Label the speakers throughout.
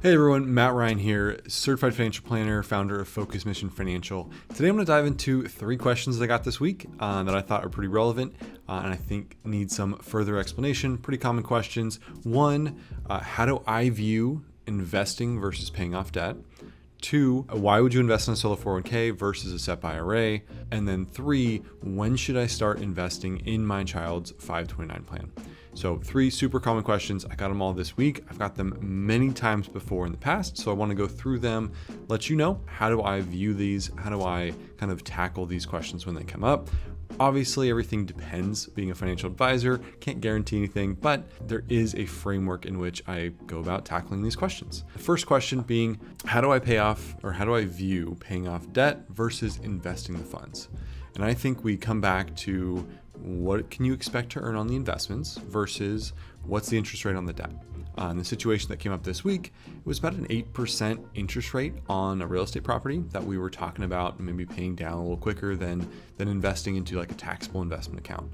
Speaker 1: Hey everyone, Matt Ryan here, certified financial planner, founder of Focus Mission Financial. Today I'm going to dive into 3 questions that I got this week that I thought are pretty relevant and I think need some further explanation. Pretty common questions. 1, how do I view investing versus paying off debt? 2, why would you invest in a solo 401k versus a SEP IRA? And then 3, when should I start investing in my child's 529 plan? So 3 super common questions. I got them all this week. I've got them many times before in the past. So I want to go through them, let you know, how do I view these? How do I kind of tackle these questions when they come up? Obviously, everything depends. Being a financial advisor, can't guarantee anything, but there is a framework in which I go about tackling these questions. The first question being, how do I pay off, or how do I view paying off debt versus investing the funds? And I think we come back to what can you expect to earn on the investments versus what's the interest rate on the debt. In the situation that came up this week, it was about an 8% interest rate on a real estate property that we were talking about maybe paying down a little quicker than investing into like a taxable investment account.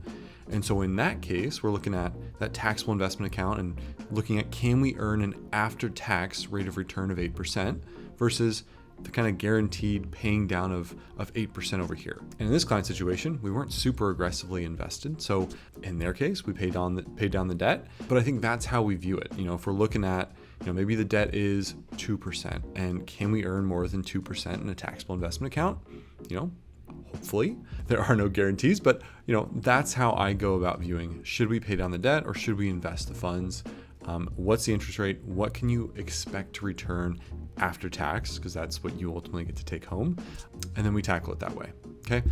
Speaker 1: And so in that case, we're looking at that taxable investment account and looking at, can we earn an after-tax rate of return of 8% versus the kind of guaranteed paying down of 8% over here. And in this client situation, we weren't super aggressively invested. So in their case, we paid down the debt, but I think that's how we view it. If we're looking at, maybe the debt is 2% and can we earn more than 2% in a taxable investment account? Hopefully there are no guarantees, but that's how I go about viewing, should we pay down the debt or should we invest the funds? What's the interest rate? What can you expect to return after tax? Because that's what you ultimately get to take home. And then we tackle it that way. Okay.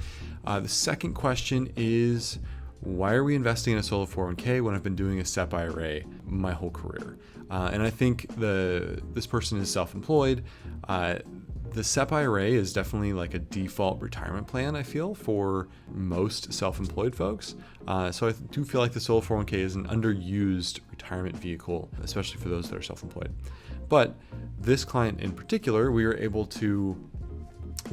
Speaker 1: The second question is, why are we investing in a solo 401k when I've been doing a SEP IRA my whole career? And I think this person is self-employed. The SEP IRA is definitely like a default retirement plan, I feel, for most self-employed folks. So I do feel like the solo 401k is an underused retirement vehicle, especially for those that are self-employed. But this client in particular, we were able to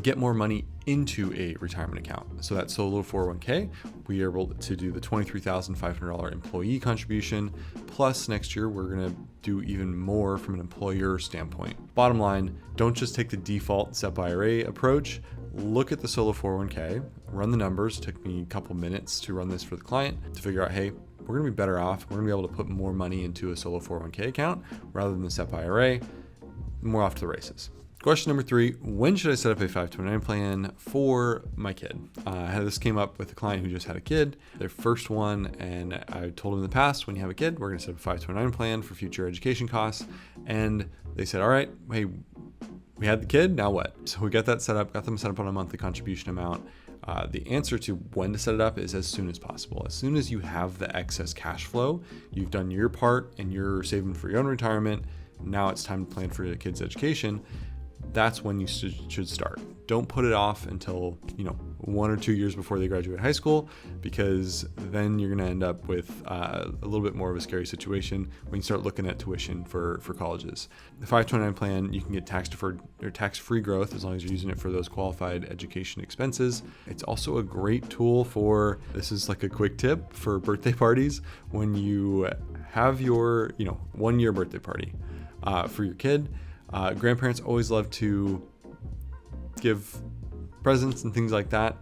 Speaker 1: get more money into a retirement account. So that solo 401k, we are able to do the $23,500 employee contribution. Plus next year, we're going to do even more from an employer standpoint. Bottom line, don't just take the default SEP IRA approach. Look at the solo 401k, run the numbers. It took me a couple minutes to run this for the client to figure out, hey, we're going to be better off. We're going to be able to put more money into a solo 401k account rather than the SEP IRA. More off to the races. Question number 3, when should I set up a 529 plan for my kid? This came up with a client who just had a kid, their first one, and I told them in the past, when you have a kid, we're going to set up a 529 plan for future education costs. And they said, all right, hey, we had the kid, now what? So we got that set up, got them set up on a monthly contribution amount. The answer to when to set it up is as soon as possible. As soon as you have the excess cash flow, you've done your part and you're saving for your own retirement. Now it's time to plan for your kid's education. That's when you should start. Don't put it off until 1 or 2 years before they graduate high school, because then you're going to end up with a little bit more of a scary situation when you start looking at tuition for colleges. The 529 plan, you can get tax deferred or tax-free growth as long as you're using it for those qualified education expenses. It's also a great tool for, this is like a quick tip for birthday parties, when you have your 1-year birthday party for your kid. Grandparents always love to give presents and things like that.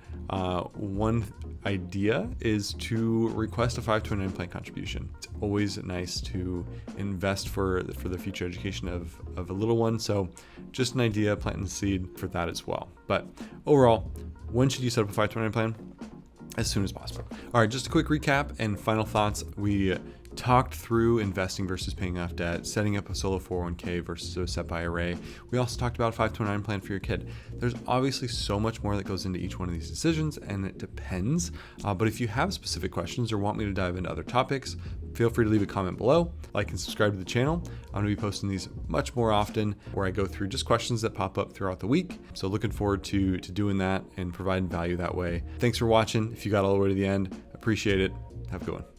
Speaker 1: One idea is to request a 529 plan contribution. It's always nice to invest for the future education of a little one. So just an idea, planting the seed for that as well. But overall, when should you set up a 529 plan? As soon as possible. All right, just a quick recap and final thoughts. We talked through investing versus paying off debt, setting up a solo 401k versus a SEP IRA. We also talked about a 529 plan for your kid. There's obviously so much more that goes into each one of these decisions, and it depends. But if you have specific questions or want me to dive into other topics, feel free to leave a comment below, like and subscribe to the channel. I'm going to be posting these much more often, where I go through just questions that pop up throughout the week. So looking forward to doing that and providing value that way. Thanks for watching. If you got all the way to the end, appreciate it. Have a good one.